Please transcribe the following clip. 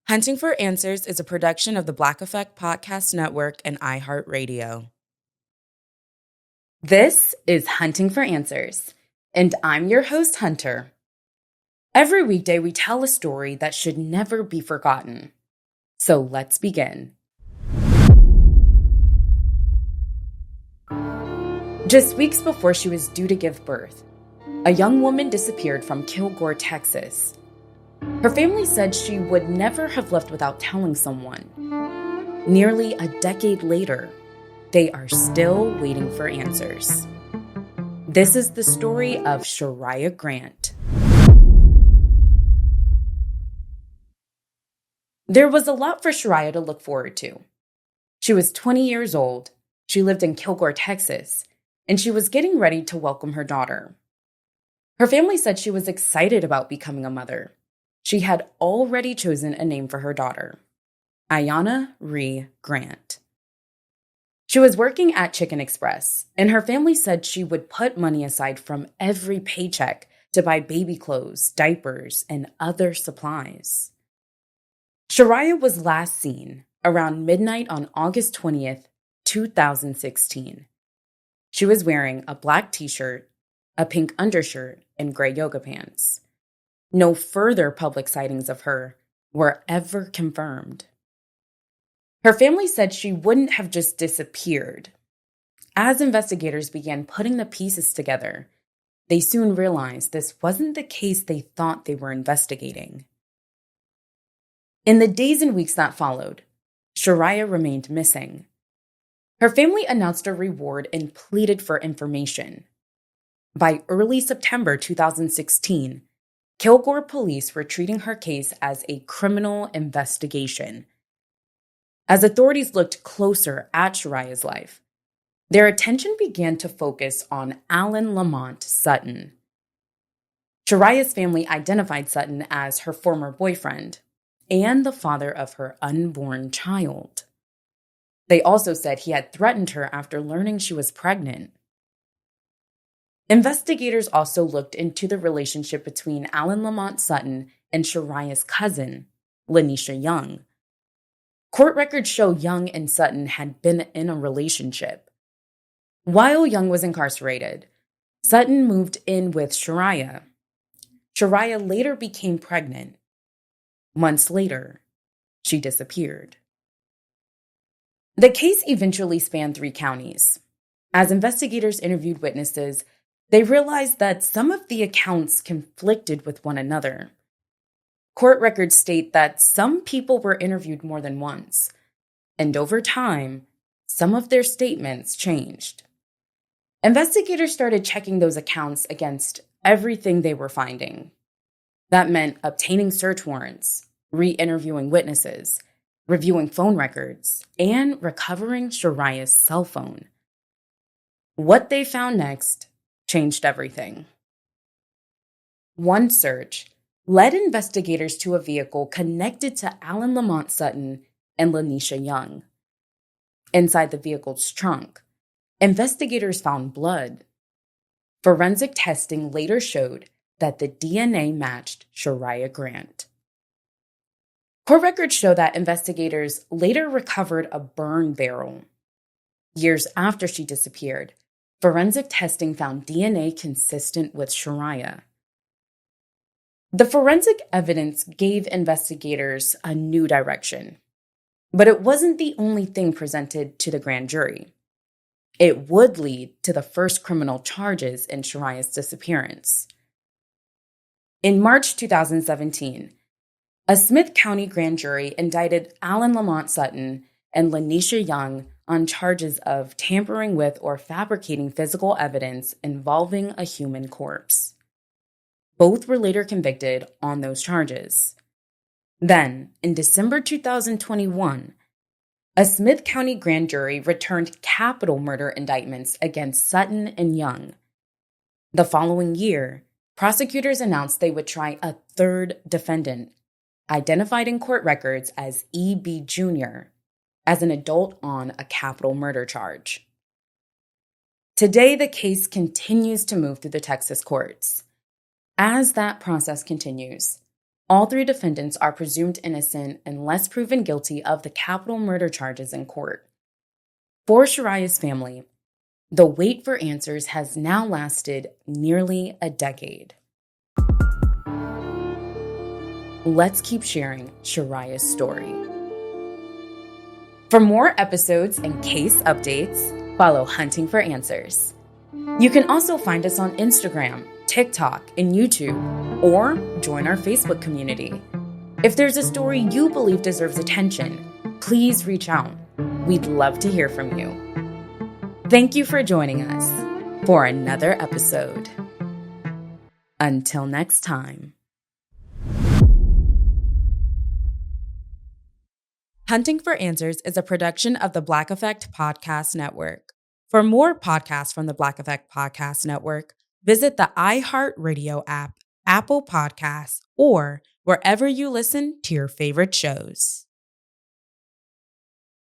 Hunting for Answers is a production of the Black Effect Podcast Network and iHeartRadio. This is Hunting for Answers, and I'm your host, Hunter. Every weekday, we tell a story that should never be forgotten. So let's begin. Just weeks before she was due to give birth, a young woman disappeared from Kilgore, Texas. Her family said she would never have left without telling someone. Nearly a decade later, they are still waiting for answers. This is the story of Sheryia Grant. There was a lot for Sheryia to look forward to. She was 20 years old, she lived in Kilgore, Texas, and she was getting ready to welcome her daughter. Her family said she was excited about becoming a mother. She had already chosen a name for her daughter, Sheryia Grant. She was working at Chicken Express, and her family said she would put money aside from every paycheck to buy baby clothes, diapers, and other supplies. Sheryia was last seen around midnight on August 20th, 2016. She was wearing a black t-shirt, a pink undershirt, and gray yoga pants. No further public sightings of her were ever confirmed. Her family said she wouldn't have just disappeared. As investigators began putting the pieces together, they soon realized this wasn't the case they thought they were investigating. In the days and weeks that followed, Sheryia remained missing. Her family announced a reward and pleaded for information. By early September 2016, Kilgore police were treating her case as a criminal investigation. As authorities looked closer at Sheryia's life, their attention began to focus on Alan Lamont Sutton. Sheryia's family identified Sutton as her former boyfriend and the father of her unborn child. They also said he had threatened her after learning she was pregnant. Investigators also looked into the relationship between Alan Lamont Sutton and Sheryia's cousin, Lanisha Young. Court records show Young and Sutton had been in a relationship. While Young was incarcerated, Sutton moved in with Sheryia. Sheryia later became pregnant. Months later, she disappeared. The case eventually spanned 3 counties. As investigators interviewed witnesses, they realized that some of the accounts conflicted with one another. Court records state that some people were interviewed more than once, and over time, some of their statements changed. Investigators started checking those accounts against everything they were finding. That meant obtaining search warrants, re-interviewing witnesses, reviewing phone records, and recovering Sheryia's cell phone. What they found next changed everything. One search led investigators to a vehicle connected to Alan Lamont Sutton and Lanisha Young. Inside the vehicle's trunk, investigators found blood. Forensic testing later showed that the DNA matched Sheryia Grant. Court records show that investigators later recovered a burn barrel. Years after she disappeared, forensic testing found DNA consistent with Sheryia. The forensic evidence gave investigators a new direction, but it wasn't the only thing presented to the grand jury. It would lead to the first criminal charges in Sheryia's disappearance. In March 2017, a Smith County grand jury indicted Alan Lamont Sutton and Lanisha Young on charges of tampering with or fabricating physical evidence involving a human corpse. Both were later convicted on those charges. Then, in December 2021, a Smith County grand jury returned capital murder indictments against Sutton and Young. The following year, prosecutors announced they would try a third defendant, identified in court records as E.B. Jr., as an adult on a capital murder charge. Today, the case continues to move through the Texas courts. As that process continues, All three defendants are presumed innocent unless proven guilty of the capital murder charges in court. For Sheryia's family, the wait for answers has now lasted nearly a decade. Let's keep sharing Sheryia's story. For more episodes and case updates, follow Hunting for Answers. You can also find us on Instagram, TikTok, and YouTube, or join our Facebook community. If there's a story you believe deserves attention, please reach out. We'd love to hear from you. Thank you for joining us for another episode. Until next time. Hunting for Answers is a production of the Black Effect Podcast Network. For more podcasts from the Black Effect Podcast Network, visit the iHeartRadio app, Apple Podcasts, or wherever you listen to your favorite shows.